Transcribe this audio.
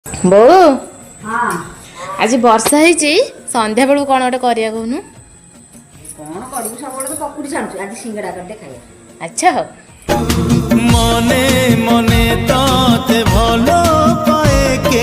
ବୋଉ हाँ ଆଜି ବର୍ଷା ହେଇଛି ସନ୍ଧ୍ୟା ବେଳକୁ କ'ଣ ଗୋଟେ କରିବା କହୁନୁ? कौन करू सब तो पकुड़ी छाणुछु आज सिंगड़ा करते खाइया ଆଚ୍ଛା ହଉ। মনে মনে তাতে ভালো পায়ে কে